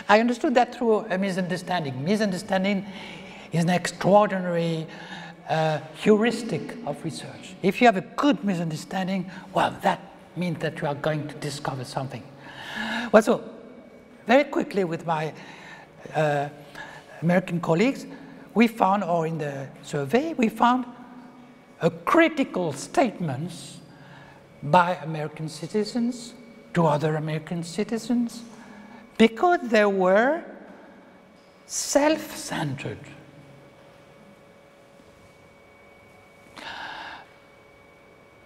I understood that through a misunderstanding. Misunderstanding is an extraordinary heuristic of research. If you have a good misunderstanding, well, that means that you are going to discover something. Well, so very quickly with my American colleagues, we found, or in the survey, we found a critical statements by American citizens to other American citizens because they were self-centered.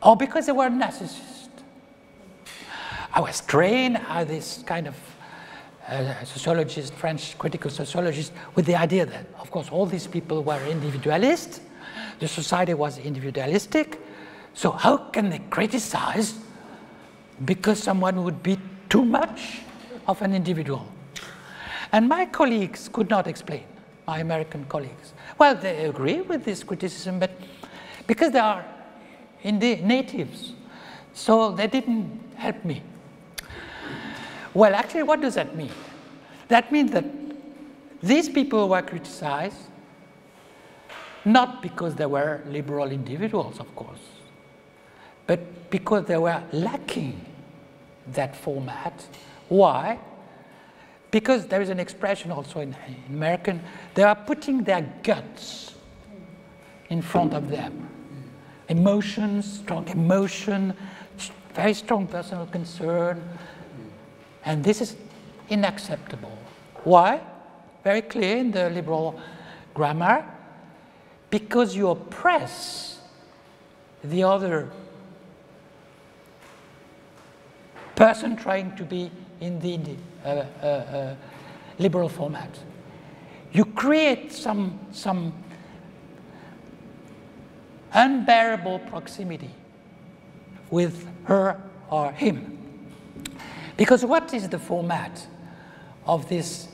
Or because they were narcissists. I was trained as this kind of sociologist, French critical sociologist, with the idea that, of course, all these people were individualists, the society was individualistic, so how can they criticize because someone would be too much of an individual? And my colleagues could not explain, my American colleagues. Well, they agree with this criticism, but because they are indeed natives, so they didn't help me. Well, actually, what does that mean? That means that these people were criticized not because they were liberal individuals, of course, but because they were lacking that format. Why? Because there is an expression also in American, they are putting their guts in front of them. Emotions, strong emotion, very strong personal concern, and this is unacceptable. Why? Very clear in the liberal grammar, because you oppress the other person trying to be in the liberal format. You create some unbearable proximity with her or him. Because what is the format of this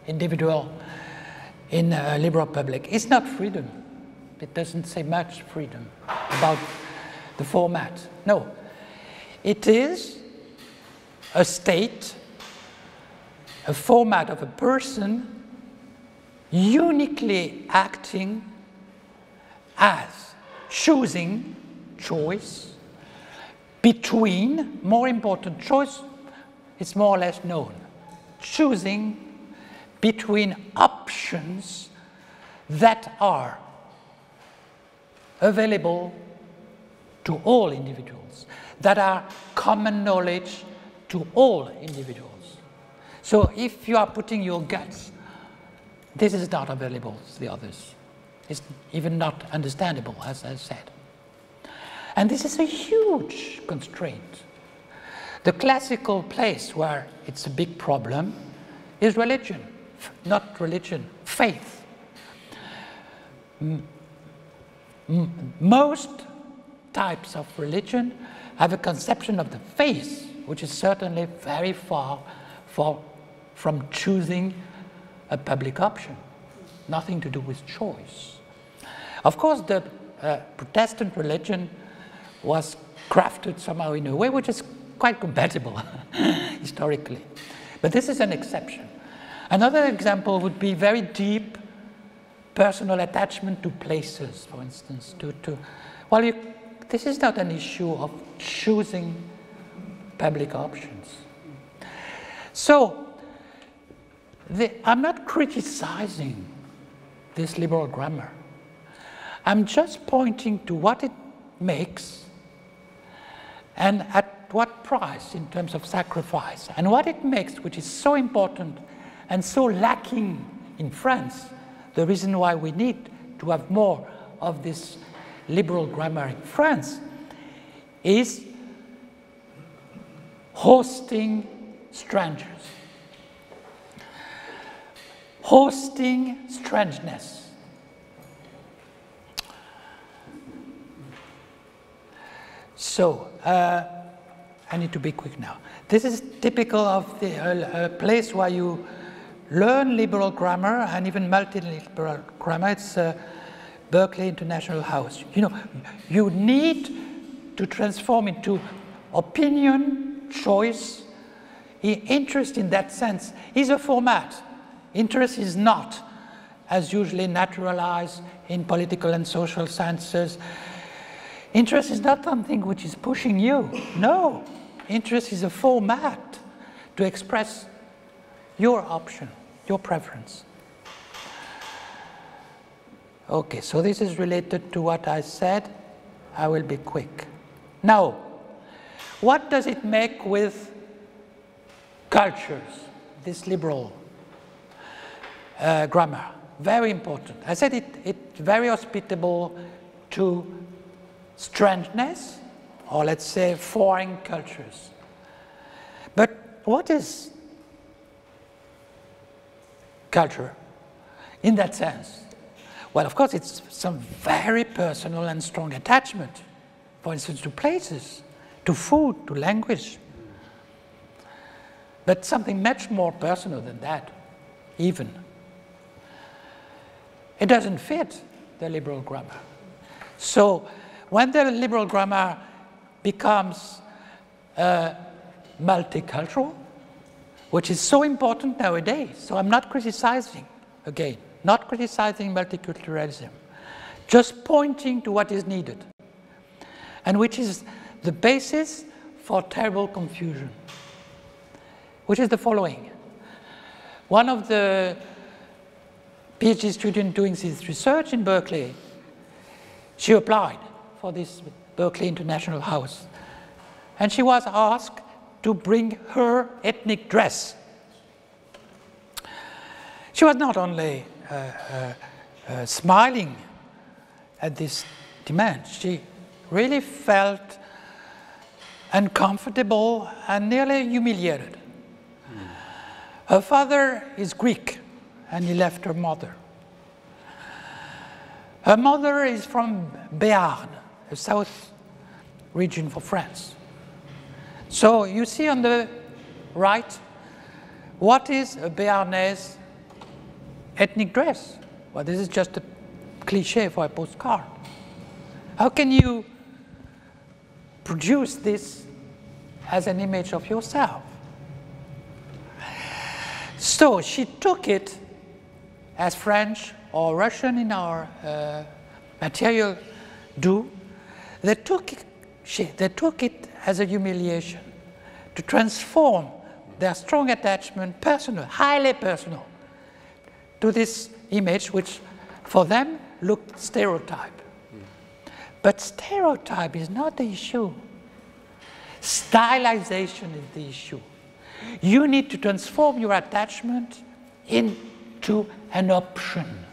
individual in a liberal public? It's not freedom. It doesn't say much freedom about the format. No. It is a state, a format of a person uniquely acting as choosing, choice, between, more important, choice is more or less known, choosing between options that are available to all individuals, that are common knowledge to all individuals. So if you are putting your guts, this is not available to the others. It's even not understandable, as I said. And this is a huge constraint. The classical place where it's a big problem is religion, not religion, faith. Most types of religion have a conception of the faith, which is certainly very far from choosing a public option. Nothing to do with choice. Of course, the Protestant religion was crafted somehow in a way which is quite compatible historically. But this is an exception. Another example would be very deep personal attachment to places, for instance. Well, this is not an issue of choosing public options. So, I'm not criticizing this liberal grammar. I'm just pointing to what it makes and at what price in terms of sacrifice. And what it makes, which is so important and so lacking in France, the reason why we need to have more of this liberal grammar in France, is hosting strangers. Hosting strangeness. So, I need to be quick now. This is typical of the place where you learn liberal grammar and even multilingual grammar. It's Berkeley International House. You know, you need to transform into opinion, choice, Interest in that sense is a format. Interest is not, as usually naturalized in political and social sciences. Interest is not something which is pushing you. No, interest is a format to express your option, your preference. Okay, so this is related to what I said. I will be quick. Now, what does it make with cultures, this liberal grammar? Very important. I said it's very hospitable to strangeness, or let's say foreign cultures. But what is culture in that sense? Well, of course, it's some very personal and strong attachment, for instance, to places, to food, to language. But something much more personal than that, even. It doesn't fit the liberal grammar. So when the liberal grammar becomes multicultural, which is so important nowadays, so I'm not criticizing, again, not criticizing multiculturalism, just pointing to what is needed, and which is the basis for terrible confusion, which is the following. One of the PhD students doing this research in Berkeley, she applied for this Berkeley International House, and she was asked to bring her ethnic dress. She was not only smiling at this demand, she really felt uncomfortable and nearly humiliated. Her father is Greek, and he left her mother. Her mother is from Béarn, the south region for France. So you see on the right, what is a Béarnese ethnic dress? Well, this is just a cliche for a postcard. How can you produce this as an image of yourself? So she took it as French or Russian in our material do. They took it as a humiliation to transform their strong attachment, personal, highly personal, to this image which for them looked stereotype. But stereotype is not the issue. Stylization is the issue. You need to transform your attachment into an option,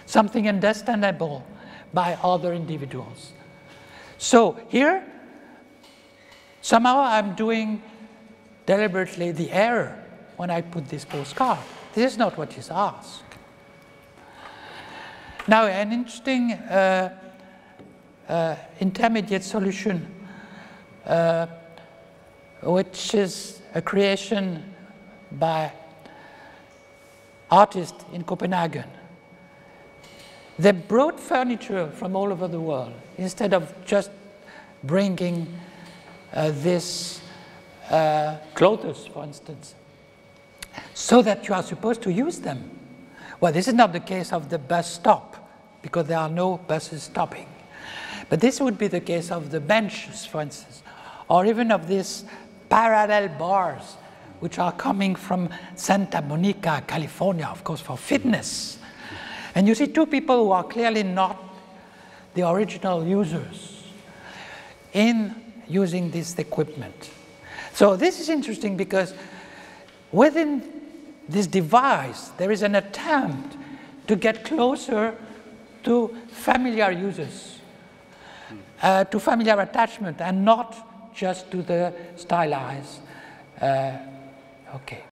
something understandable by other individuals. So here, somehow I'm doing deliberately the error when I put this postcard. This is not what is asked. Now, an interesting intermediate solution, which is a creation by artists in Copenhagen. They brought furniture from all over the world instead of just bringing this clothes, for instance, so that you are supposed to use them. Well, this is not the case of the bus stop, because there are no buses stopping. But this would be the case of the benches, for instance, or even of these parallel bars, which are coming from Santa Monica, California, of course, for fitness. And you see two people who are clearly not the original users in using this equipment. So this is interesting because within this device, there is an attempt to get closer to familiar users, to familiar attachment, and not just to the stylized. Okay.